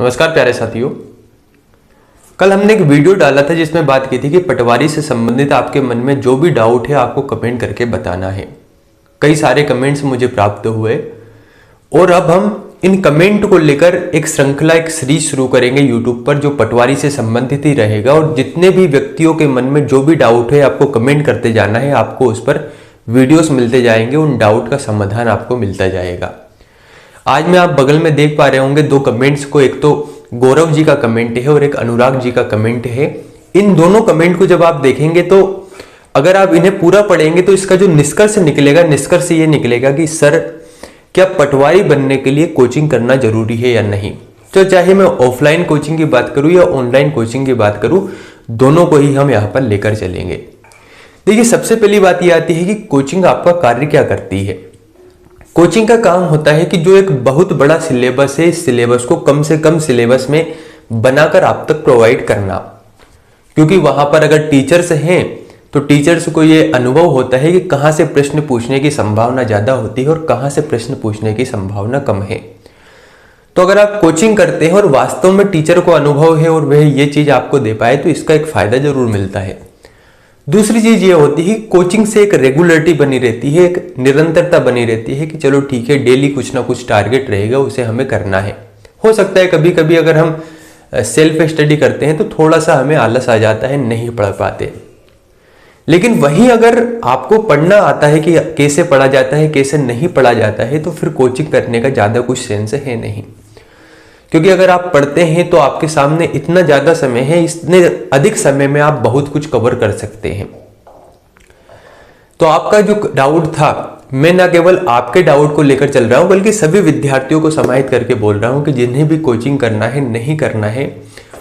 नमस्कार प्यारे साथियों। कल हमने एक वीडियो डाला था जिसमें बात की थी कि पटवारी से संबंधित आपके मन में जो भी डाउट है आपको कमेंट करके बताना है। कई सारे कमेंट्स मुझे प्राप्त हुए और अब हम इन कमेंट को लेकर एक श्रृंखला, एक सीरीज शुरू करेंगे यूट्यूब पर, जो पटवारी से संबंधित ही रहेगा। और जितने भी व्यक्तियों के मन में जो भी डाउट है आपको कमेंट करते जाना है, आपको उस पर वीडियोस मिलते जाएंगे, उन डाउट का समाधान आपको मिलता जाएगा। आज मैं आप बगल में देख पा रहे होंगे दो कमेंट्स को, एक तो गौरव जी का कमेंट है और एक अनुराग जी का कमेंट है। इन दोनों कमेंट को जब आप देखेंगे तो अगर आप इन्हें पूरा पढ़ेंगे तो इसका जो निष्कर्ष निकलेगा, निष्कर्ष ये निकलेगा कि सर क्या पटवारी बनने के लिए कोचिंग करना जरूरी है या नहीं। तो चाहे मैं ऑफलाइन कोचिंग की बात करूं या ऑनलाइन कोचिंग की बात करूं, दोनों को ही हम यहां पर लेकर चलेंगे। देखिए, सबसे पहली बात यह आती है कि कोचिंग आपका कार्य क्या करती है। कोचिंग का काम होता है कि जो एक बहुत बड़ा सिलेबस है, इस सिलेबस को कम से कम सिलेबस में बनाकर आप तक प्रोवाइड करना। क्योंकि वहां पर अगर टीचर्स हैं तो टीचर्स को ये अनुभव होता है कि कहां से प्रश्न पूछने की संभावना ज्यादा होती है और कहां से प्रश्न पूछने की संभावना कम है। तो अगर आप कोचिंग करते हैं और वास्तव में टीचर को अनुभव है और वह ये चीज आपको दे पाए तो इसका एक फायदा जरूर मिलता है। दूसरी चीज ये होती है कोचिंग से एक रेगुलरिटी बनी रहती है, एक निरंतरता बनी रहती है कि चलो ठीक है, डेली कुछ ना कुछ टारगेट रहेगा, उसे हमें करना है। हो सकता है कभी कभी अगर हम सेल्फ स्टडी करते हैं तो थोड़ा सा हमें आलस आ जाता है, नहीं पढ़ पाते। लेकिन वहीं अगर आपको पढ़ना आता है कि कैसे पढ़ा जाता है, कैसे नहीं पढ़ा जाता है, तो फिर कोचिंग करने का ज्यादा कुछ सेंस है नहीं। क्योंकि अगर आप पढ़ते हैं तो आपके सामने इतना ज्यादा समय है, इतने अधिक समय में आप बहुत कुछ कवर कर सकते हैं। तो आपका जो डाउट था, मैं ना केवल आपके डाउट को लेकर चल रहा हूं बल्कि सभी विद्यार्थियों को समाहित करके बोल रहा हूं कि जिन्हें भी कोचिंग करना है, नहीं करना है,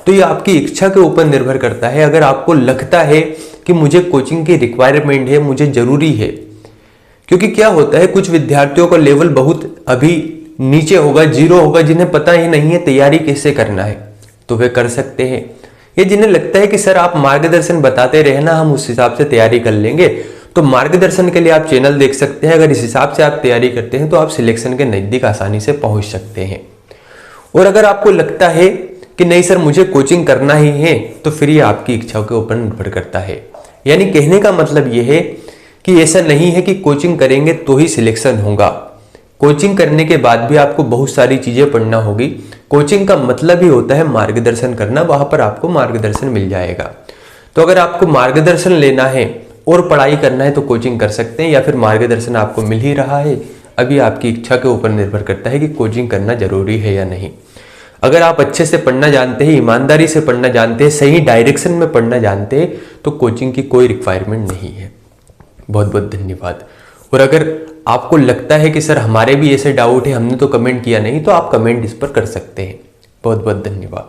तो ये आपकी इच्छा के ऊपर निर्भर करता है। अगर आपको लगता है कि मुझे कोचिंग की रिक्वायरमेंट है, मुझे जरूरी है, क्योंकि क्या होता है कुछ विद्यार्थियों का लेवल बहुत अभी नीचे होगा, जीरो होगा, जिन्हें पता ही नहीं है तैयारी कैसे करना है, तो वे कर सकते हैं। ये जिन्हें लगता है कि सर आप मार्गदर्शन बताते रहना, हम उस हिसाब से तैयारी कर लेंगे, तो मार्गदर्शन के लिए आप चैनल देख सकते हैं। अगर इस हिसाब से आप तैयारी करते हैं तो आप सिलेक्शन के नजदीक आसानी से पहुंच सकते हैं। और अगर आपको लगता है कि नहीं सर मुझे कोचिंग करना ही है, तो फिर ये आपकी इच्छा के ऊपर निर्भर करता है। यानी कहने का मतलब यह है कि ऐसा नहीं है कि कोचिंग करेंगे तो ही सिलेक्शन होगा। कोचिंग करने के बाद भी आपको बहुत सारी चीजें पढ़ना होगी। कोचिंग का मतलब ही होता है मार्गदर्शन करना, वहां पर आपको मार्गदर्शन मिल जाएगा। तो अगर आपको मार्गदर्शन लेना है और पढ़ाई करना है तो कोचिंग कर सकते हैं, या फिर मार्गदर्शन आपको मिल ही रहा है, अभी आपकी इच्छा के ऊपर निर्भर करता है कि कोचिंग करना जरूरी है या नहीं। अगर आप अच्छे से पढ़ना जानते हैं, ईमानदारी से पढ़ना जानते हैं, सही डायरेक्शन में पढ़ना जानते हैं, तो कोचिंग की कोई रिक्वायरमेंट नहीं है। बहुत बहुत धन्यवाद। और अगर आपको लगता है कि सर हमारे भी ऐसे डाउट है, हमने तो कमेंट किया नहीं, तो आप कमेंट इस पर कर सकते हैं। बहुत बहुत धन्यवाद।